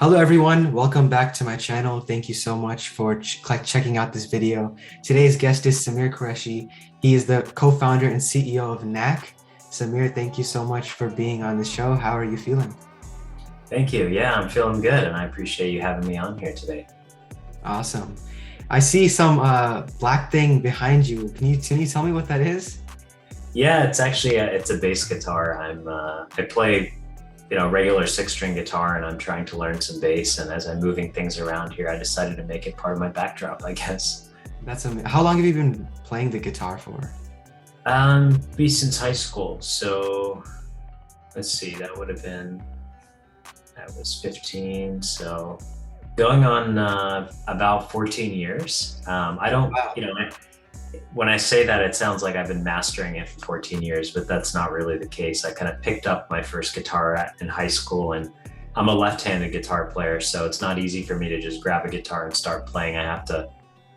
Hello everyone, welcome back to my channel. Thank you so much for checking out this video. Today's guest is Samyr Qureshi. He is the co-founder and CEO of Knack. Samyr, thank you so much for being on the show. How are you feeling? Thank you. Yeah, I'm feeling good, and I appreciate you having me on here today. Awesome. I see some black thing behind you. Can you tell me what that is? Yeah, it's actually it's a bass guitar. I play, regular six-string guitar, and I'm trying to learn some bass. And as I'm moving things around here, I decided to make it part of my backdrop, I guess. That's amazing. How long have you been playing the guitar for? Be since high school. So let's see, I was 15, so going on about 14 years. I don't, Wow. when I say that, it sounds like I've been mastering it for 14 years, but that's not really the case. I kind of picked up my first guitar in high school, and I'm a left-handed guitar player, so it's not easy for me to just grab a guitar and start playing. I have to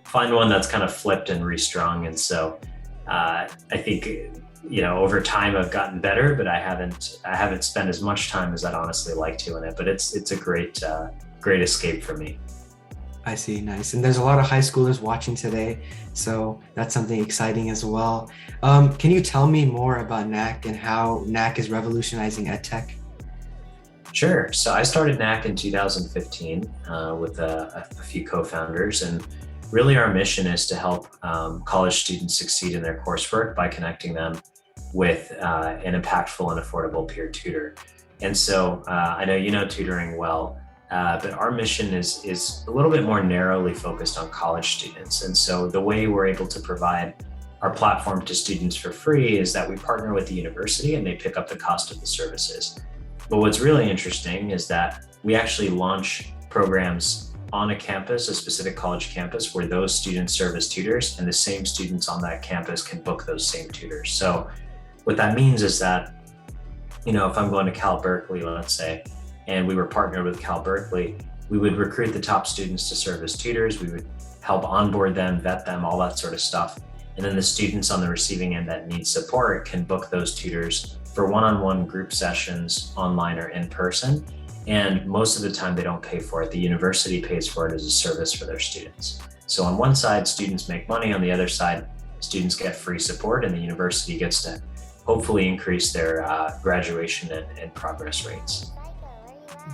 find one that's kind of flipped and restrung. And so I think, over time I've gotten better, but I haven't spent as much time as I'd honestly like to in it, but it's a great escape for me. I see, nice. And there's a lot of high schoolers watching today, so that's something exciting as well. Can you tell me more about Knack and how Knack is revolutionizing EdTech? Sure. So I started Knack in 2015 with a few co-founders, and really our mission is to help college students succeed in their coursework by connecting them with an impactful and affordable peer tutor. And so I know you know tutoring well, but our mission is a little bit more narrowly focused on college students. And so the way we're able to provide our platform to students for free is that we partner with the university and they pick up the cost of the services. But what's really interesting is that we actually launch programs on a campus, a specific college campus, where those students serve as tutors, and the same students on that campus can book those same tutors. So what that means is that, if I'm going to Cal Berkeley, let's say, and we were partnered with Cal Berkeley, we would recruit the top students to serve as tutors. We would help onboard them, vet them, all that sort of stuff. And then the students on the receiving end that need support can book those tutors for one-on-one group sessions, online or in person. And most of the time they don't pay for it. The university pays for it as a service for their students. So on one side, students make money. On the other side, students get free support, and the university gets to hopefully increase their graduation and progress rates.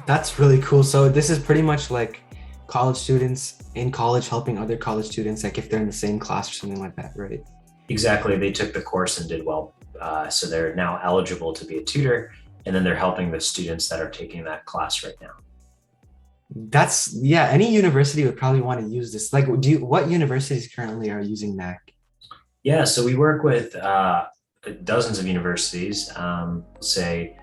That's really cool. So this is pretty much like college students in college helping other college students, like if they're in the same class or something like that, right? Exactly. They took the course and did well. So they're now eligible to be a tutor, and then they're helping the students that are taking that class right now. Yeah, any university would probably want to use this. Like, what universities currently are using Knack? Yeah, so we work with dozens of universities, say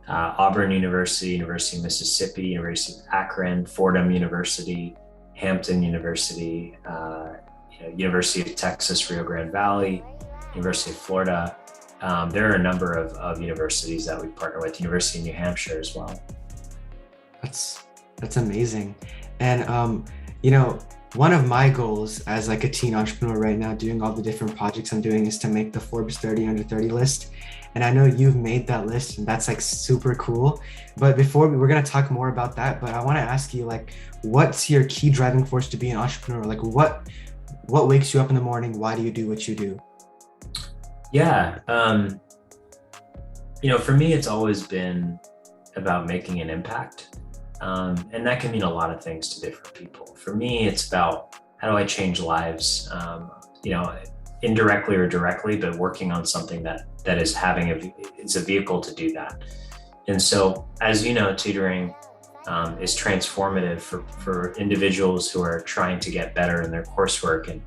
Auburn University, University of Mississippi, University of Akron, Fordham University, Hampton University, University of Texas, Rio Grande Valley, University of Florida. There are a number of universities that we partner with, University of New Hampshire as well. That's amazing. And one of my goals as like a teen entrepreneur right now, doing all the different projects I'm doing, is to make the Forbes 30 under 30 list. And I know you've made that list, and that's like super cool. But before we're going to talk more about that, but I want to ask you, like, what's your key driving force to be an entrepreneur? Like, what wakes you up in the morning? Why do you do what you do? Yeah, for me, it's always been about making an impact. And that can mean a lot of things to different people. For me, it's about how do I change lives, indirectly or directly, but working on something that is it's a vehicle to do that. And so, as you know, tutoring is transformative for individuals who are trying to get better in their coursework and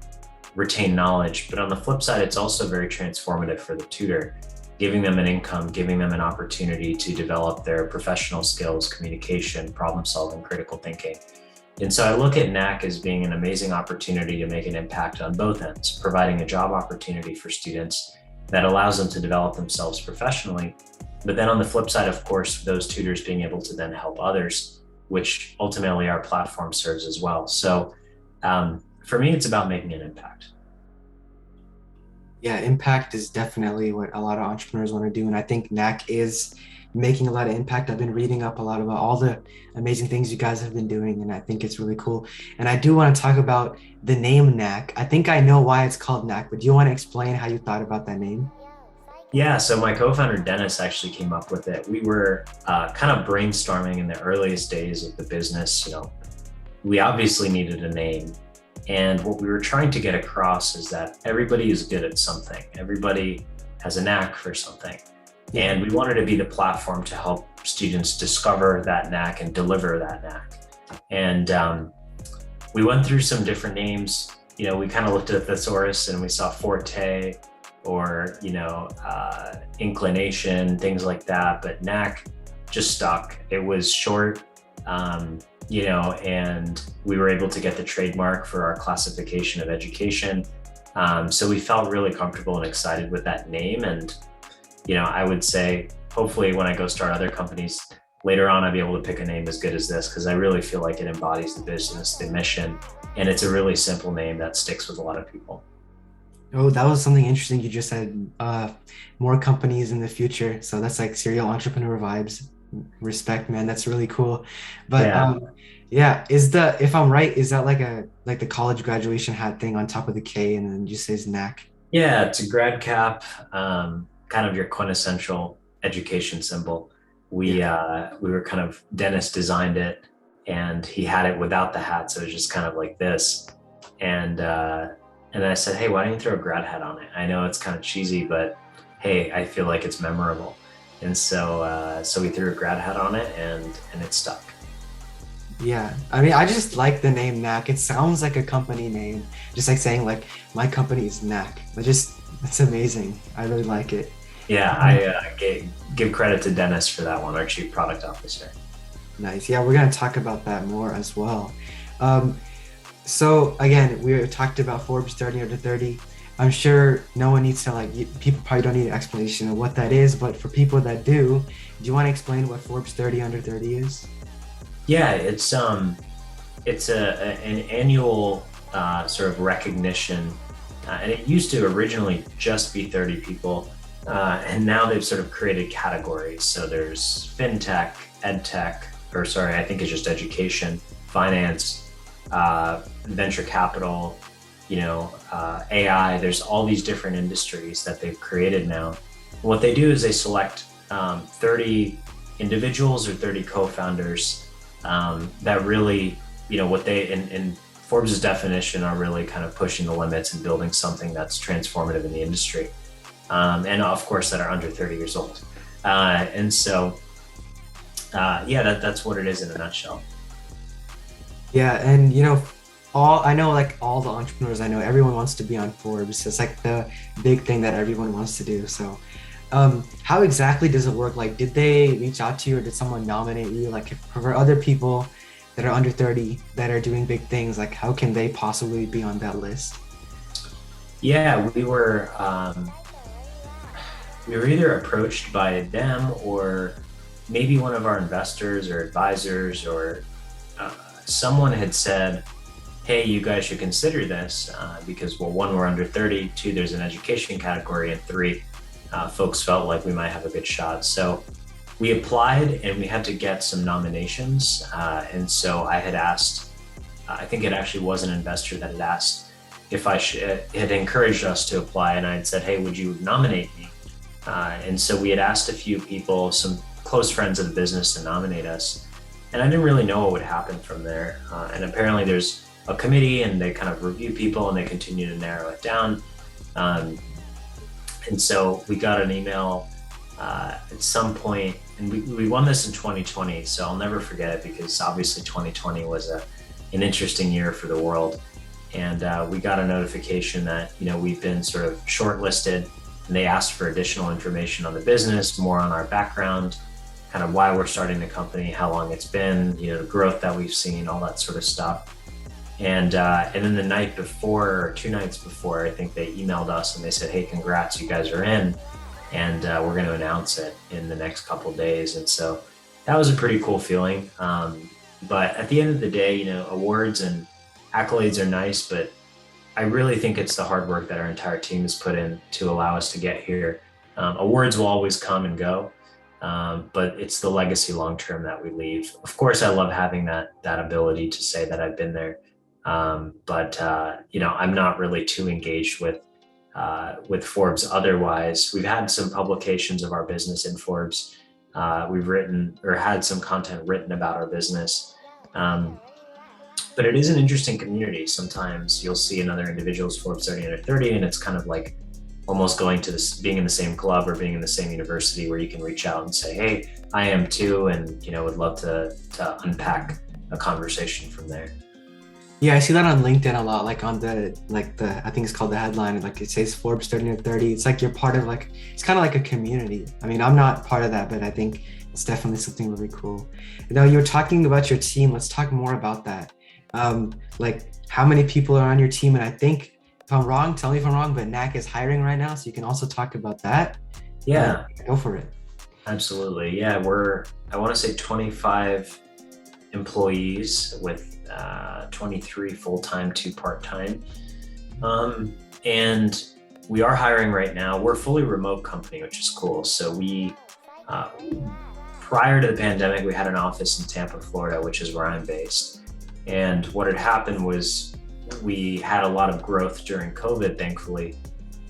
retain knowledge. But on the flip side, it's also very transformative for the tutor, giving them an income, giving them an opportunity to develop their professional skills, communication, problem solving, critical thinking. And so I look at Knack as being an amazing opportunity to make an impact on both ends, providing a job opportunity for students that allows them to develop themselves professionally. But then on the flip side, of course, those tutors being able to then help others, which ultimately our platform serves as well. So for me, it's about making an impact. Yeah, impact is definitely what a lot of entrepreneurs want to do. And I think Knack is making a lot of impact. I've been reading up a lot about all the amazing things you guys have been doing, and I think it's really cool. And I do want to talk about the name Knack. I think I know why it's called Knack, but do you want to explain how you thought about that name? Yeah, so my co-founder Dennis actually came up with it. We were kind of brainstorming in the earliest days of the business. We obviously needed a name, and what we were trying to get across is that everybody is good at something. Everybody has a knack for something, Yeah. and we wanted to be the platform to help students discover that knack and deliver that knack. And we went through some different names. We kind of looked at the thesaurus and we saw forte or inclination, things like that. But knack just stuck. It was short, and we were able to get the trademark for our classification of education. So we felt really comfortable and excited with that name. And I would say, hopefully, when I go start other companies later on, I'll be able to pick a name as good as this, because I really feel like it embodies the business, the mission, and it's a really simple name that sticks with a lot of people. Oh, that was something interesting you just said. More companies in the future. So that's like serial entrepreneur vibes. Respect, man. That's really cool. But Yeah. yeah, if I'm right, is that like the college graduation hat thing on top of the K and then just says knack? Yeah, it's a grad cap, kind of your quintessential education symbol. We Yeah. we were kind of Dennis designed it, and he had it without the hat, so it was just kind of like this. And I said, hey, why don't you throw a grad hat on it? I know it's kind of cheesy, but hey, I feel like it's memorable. And so we threw a grad hat on it, and it stuck. Yeah. I mean, I just like the name Knack. It sounds like a company name. Just like saying like my company is Knack. It's amazing. I really like it. Yeah, I give credit to Dennis for that one, our chief product officer. Nice. Yeah, we're gonna talk about that more as well. Um, so again, we talked about Forbes 30 under 30. I'm sure no one needs to people probably don't need an explanation of what that is, but for people that do you want to explain what Forbes 30 under 30 is? Yeah, it's an annual sort of recognition, and it used to originally just be 30 people, and now they've sort of created categories. So there's fintech, edtech, or sorry, I think it's just education, finance, venture capital, AI. There's all these different industries that they've created now. What they do is they select 30 individuals or 30 co-founders that really, what they in Forbes's definition are really kind of pushing the limits and building something that's transformative in the industry, and of course that are under 30 years old. And so, yeah, that's what it is in a nutshell. Yeah, and all I know, like all the entrepreneurs I know, everyone wants to be on Forbes. It's like the big thing that everyone wants to do. So, how exactly does it work? Like, did they reach out to you, or did someone nominate you? Like, if for other people that are under 30 that are doing big things, like how can they possibly be on that list? Yeah, we were either approached by them or maybe one of our investors or advisors or someone had said, hey, you guys should consider this because, well, one, we're under 30, two, there's an education category, and three, folks felt like we might have a good shot. So we applied and we had to get some nominations. And so I had asked, I think it actually was an investor that had asked if had encouraged us to apply. And I had said, hey, would you nominate me? And so we had asked a few people, some close friends of the business, to nominate us. And I didn't really know what would happen from there. And apparently there's a committee and they kind of review people and they continue to narrow it down. And so we got an email at some point, and we won this in 2020. So I'll never forget it because obviously 2020 was an interesting year for the world. And we got a notification that, we've been sort of shortlisted, and they asked for additional information on the business, more on our background, kind of why we're starting the company, how long it's been, the growth that we've seen, all that sort of stuff. And then the night before, or 2 nights before, I think they emailed us and they said, hey, congrats, you guys are in. And we're going to announce it in the next couple of days. And so that was a pretty cool feeling. But at the end of the day, awards and accolades are nice, but I really think it's the hard work that our entire team has put in to allow us to get here. Awards will always come and go. But it's the legacy long-term that we leave. Of course, I love having that ability to say that I've been there. But I'm not really too engaged with Forbes. Otherwise, we've had some publications of our business in Forbes. We've written or had some content written about our business. But it is an interesting community. Sometimes you'll see another individual's Forbes 30 under 30, and it's kind of like almost going to this, being in the same club or being in the same university where you can reach out and say, hey, I am too, and would love to unpack a conversation from there. Yeah, I see that on LinkedIn a lot, like on the I think it's called the headline, like it says Forbes 30 under 30. It's like you're part of it's kind of like a community. I mean, I'm not part of that, but I think it's definitely something really cool. Now, you were talking about your team. Let's talk more about that. Like how many people are on your team? And I think, if I'm wrong, tell me if I'm wrong, but Knack is hiring right now, so you can also talk about that. Yeah, go for it. Absolutely. Yeah, I want to say 25 employees with 23 full-time, 2 part-time. And we are hiring right now. We're a fully remote company, which is cool. So we, prior to the pandemic, we had an office in Tampa, Florida, which is where I'm based. And what had happened was we had a lot of growth during COVID, thankfully.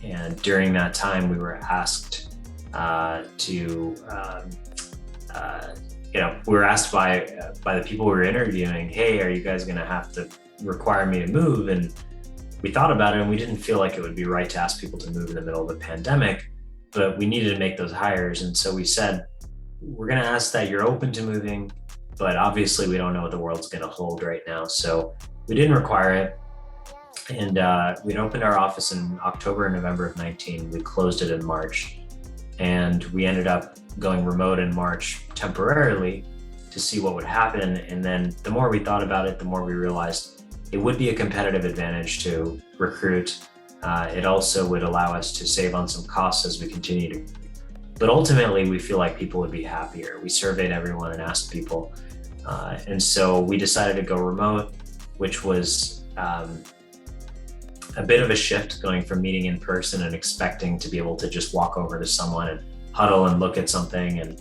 And during that time, we were asked we were asked by the people we were interviewing, hey, are you guys going to have to require me to move? And we thought about it, and we didn't feel like it would be right to ask people to move in the middle of the pandemic, but we needed to make those hires. And so we said, we're going to ask that you're open to moving, but obviously we don't know what the world's going to hold right now. So we didn't require it. And we'd opened our office in October and November of 19. We closed it in March. And we ended up going remote in March temporarily to see what would happen. And then the more we thought about it, the more we realized it would be a competitive advantage to recruit. It also would allow us to save on some costs as we continue to. But ultimately, we feel like people would be happier. We surveyed everyone and asked people. And so we decided to go remote, which was a bit of a shift, going from meeting in person and expecting to be able to just walk over to someone and huddle and look at something. And,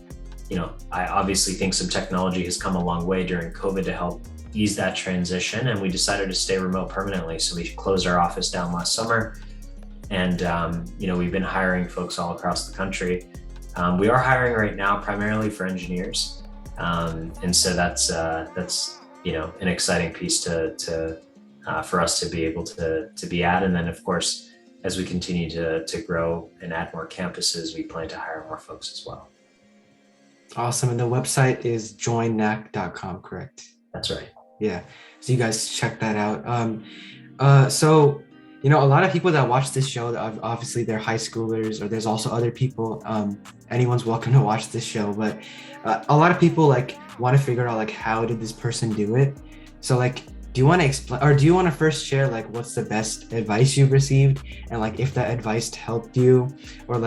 I obviously think some technology has come a long way during COVID to help ease that transition. And we decided to stay remote permanently. So we closed our office down last summer. And, we've been hiring folks all across the country. We are hiring right now primarily for engineers. And so that's an exciting piece for us to be able to be at. And then, of course, as we continue to grow and add more campuses, we plan to hire more folks as well. Awesome. And the website is joinknack.com, correct? That's right. Yeah. So you guys check that out. So, a lot of people that watch this show, obviously they're high schoolers, or there's also other people. Anyone's welcome to watch this show, but a lot of people want to figure out how did this person do it? So do you want to explain, or do you want to first share what's the best advice you've received, and if that advice helped you, or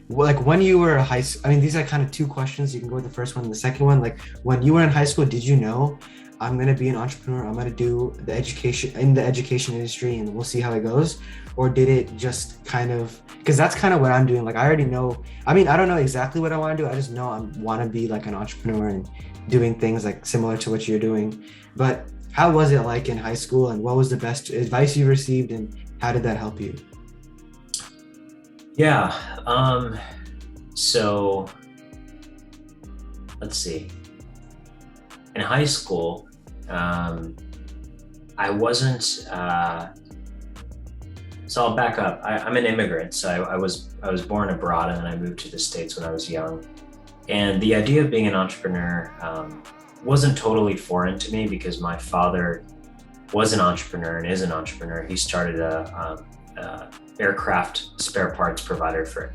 when you were these are kind of 2 questions. You can go with the first one and the second one. When you were in high school, did you know I'm going to be an entrepreneur, I'm going to do the education industry, and we'll see how it goes? Or did it just because that's kind of what I'm doing. I already know, I don't know exactly what I want to do. I just know I want to be an entrepreneur and doing things similar to what you're doing. But how was it in high school, and what was the best advice you received, and how did that help you? Yeah. So let's see. In high school, I wasn't, so I'll back up. I'm an immigrant. So I was born abroad, and then I moved to the States when I was young. And the idea of being an entrepreneur, wasn't totally foreign to me, because my father was an entrepreneur and is an entrepreneur. He started a aircraft spare parts provider for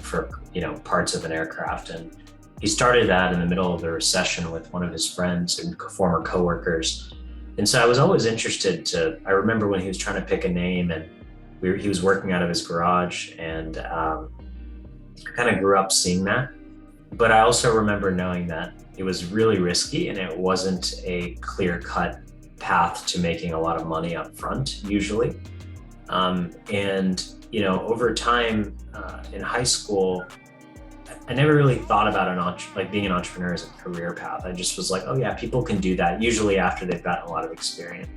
parts of an aircraft, and he started that in the middle of the recession with one of his friends and former coworkers. And so I was always interested I remember when he was trying to pick a name, and he was working out of his garage, and I kind of grew up seeing that. But I also remember knowing that it was really risky, and it wasn't a clear-cut path to making a lot of money up front, usually. And over time in high school, I never really thought about being an entrepreneur as a career path. I just was like, oh yeah, people can do that usually after they've gotten a lot of experience.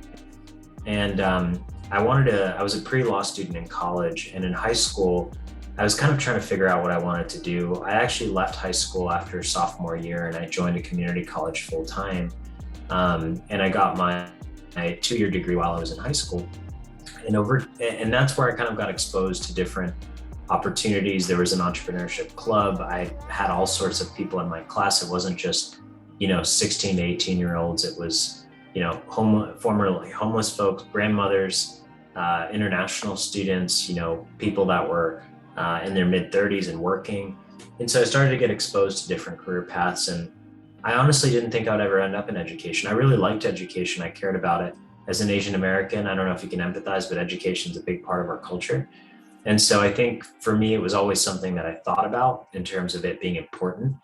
And I was a pre-law student in college, and in high school, I was kind of trying to figure out what I wanted to do. I actually left high school after sophomore year and I joined a community college full time. And I got my 2-year degree while I was in high school. And that's where I kind of got exposed to different opportunities. There was an entrepreneurship club. I had all sorts of people in my class. It wasn't just, 16 to 18-year-olds. It was, formerly homeless folks, grandmothers, international students, people that were in their mid-30s and working. And so I started to get exposed to different career paths. And I honestly didn't think I would ever end up in education. I really liked education. I cared about it. As an Asian American, I don't know if you can empathize, but education is a big part of our culture. And so I think for me, it was always something that I thought about in terms of it being important,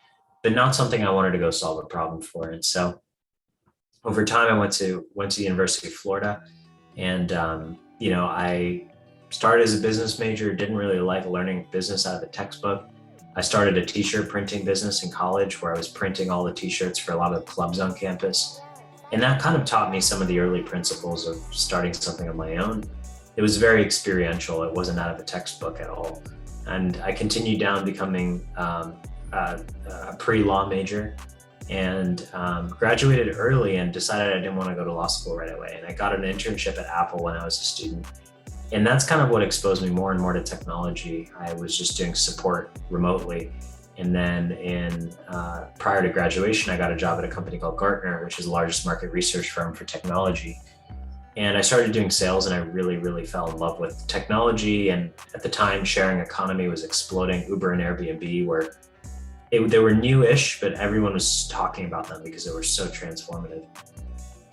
but not something I wanted to go solve a problem for. And so over time, I went to the University of Florida, and I started as a business major, didn't really like learning business out of the textbook. I started a t-shirt printing business in college where I was printing all the t-shirts for a lot of the clubs on campus. And that kind of taught me some of the early principles of starting something of my own. It was very experiential. It wasn't out of a textbook at all. And I continued down becoming a pre-law major, and graduated early and decided I didn't want to go to law school right away. And I got an internship at Apple when I was a student. And that's kind of what exposed me more and more to technology. I was just doing support remotely. And then prior to graduation, I got a job at a company called Gartner, which is the largest market research firm for technology. And I started doing sales, and I really, really fell in love with technology. And at the time, sharing economy was exploding. Uber and Airbnb they were new-ish, but everyone was talking about them because they were so transformative.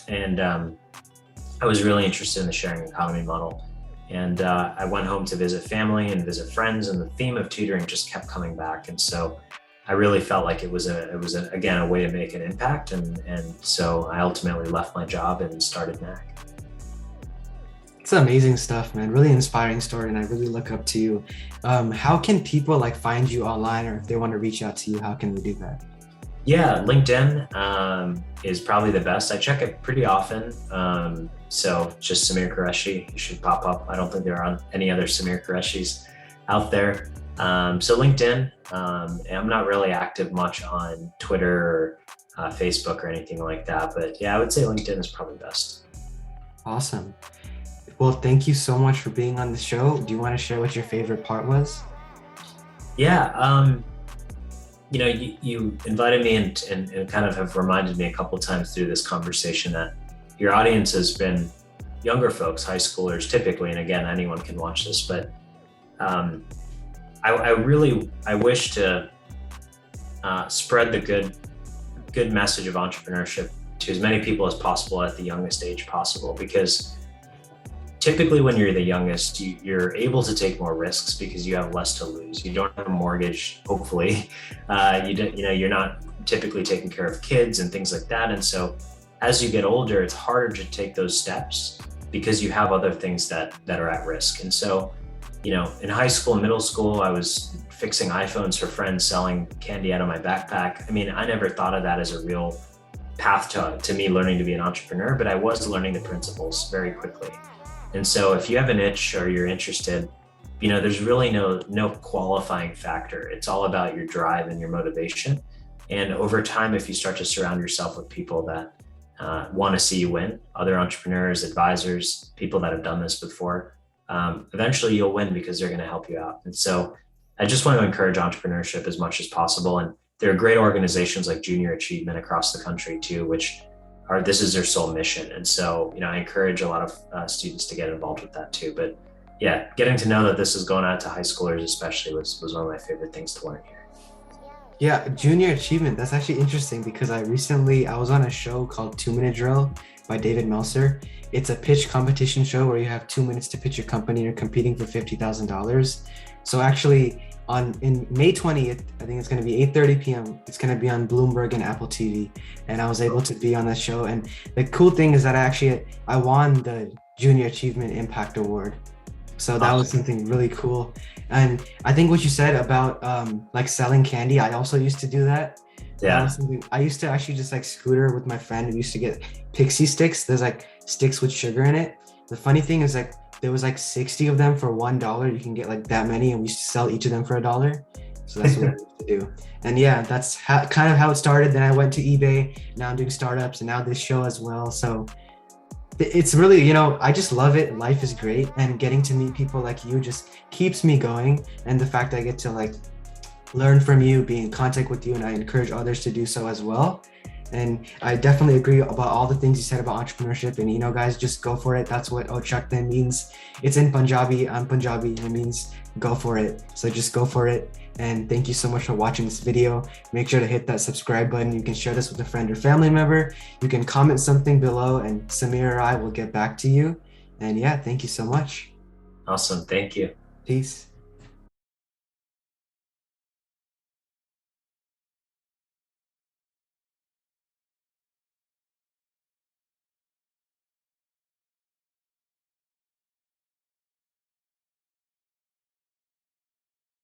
And I was really interested in the sharing economy model. And I went home to visit family and visit friends, and the theme of tutoring just kept coming back. And so I really felt like it was again a way to make an impact. And so I ultimately left my job and started Knack. It's amazing stuff, man. Really inspiring story, and I really look up to you. How can people find you online, or if they want to reach out to you, how can they do that? Yeah, LinkedIn is probably the best. I check it pretty often. So just Samyr Qureshi, you should pop up. I don't think there are any other Samyr Qureshis out there. So LinkedIn, I'm not really active much on Twitter or Facebook or anything like that. But yeah, I would say LinkedIn is probably best. Awesome. Well, thank you so much for being on the show. Do you want to share what your favorite part was? Yeah, you invited me and kind of have reminded me a couple of times through this conversation that your audience has been younger folks, high schoolers typically, and again, anyone can watch this, but I wish to spread the good message of entrepreneurship to as many people as possible at the youngest age possible, because typically when you're the youngest, you're able to take more risks because you have less to lose. You don't have a mortgage, hopefully. You're not typically taking care of kids and things like that. And so as you get older, it's harder to take those steps because you have other things that are at risk. And so, in high school and middle school, I was fixing iPhones for friends, selling candy out of my backpack. I mean, I never thought of that as a real path to me learning to be an entrepreneur, but I was learning the principles very quickly. And so if you have an itch or you're interested, there's really no qualifying factor. It's all about your drive and your motivation. And over time, if you start to surround yourself with people that want to see you win, other entrepreneurs, advisors, people that have done this before, eventually you'll win because they're going to help you out. And so I just want to encourage entrepreneurship as much as possible. And there are great organizations like Junior Achievement across the country too, this is their sole mission. And so, I encourage a lot of students to get involved with that too. But yeah, getting to know that this is going out to high schoolers especially was one of my favorite things to learn here. Yeah, Junior Achievement. That's actually interesting because I was on a show called 2-Minute Drill by David Meltzer. It's a pitch competition show where you have 2 minutes to pitch your company. You're competing for $50,000. So actually in May 20th, I think it's going to be 8:30 p.m. It's going to be on Bloomberg and Apple TV. And I was able to be on that show. And the cool thing is that I won the Junior Achievement Impact Award. So that was Awesome. something really cool. And I think what you said about like selling candy, I also used to do that. That Yeah. was something I used to actually just like scooter with my friend. We used to get pixie sticks. There's like sticks with sugar in it. The funny thing is like there was like 60 of them for $1. You can get like that many, and we used to sell each of them for $1. So that's what I used to do. And yeah, that's kind of how it started. Then I went to eBay. Now I'm doing startups, and now this show as well. So it's really, I just love it. Life is great, and getting to meet people like you just keeps me going. And the fact I get to like learn from you, be in contact with you, and I encourage others to do so as well. And I definitely agree about all the things you said about entrepreneurship. And guys, just go for it. That's what ochakde means. It's in Punjabi. I'm Punjabi. It means go for it. So just go for it. And thank you so much for watching this video. Make sure to hit that subscribe button. You can share this with a friend or family member. You can comment something below, and Samyr or I will get back to you. And yeah, thank you so much. Awesome. Thank you. Peace.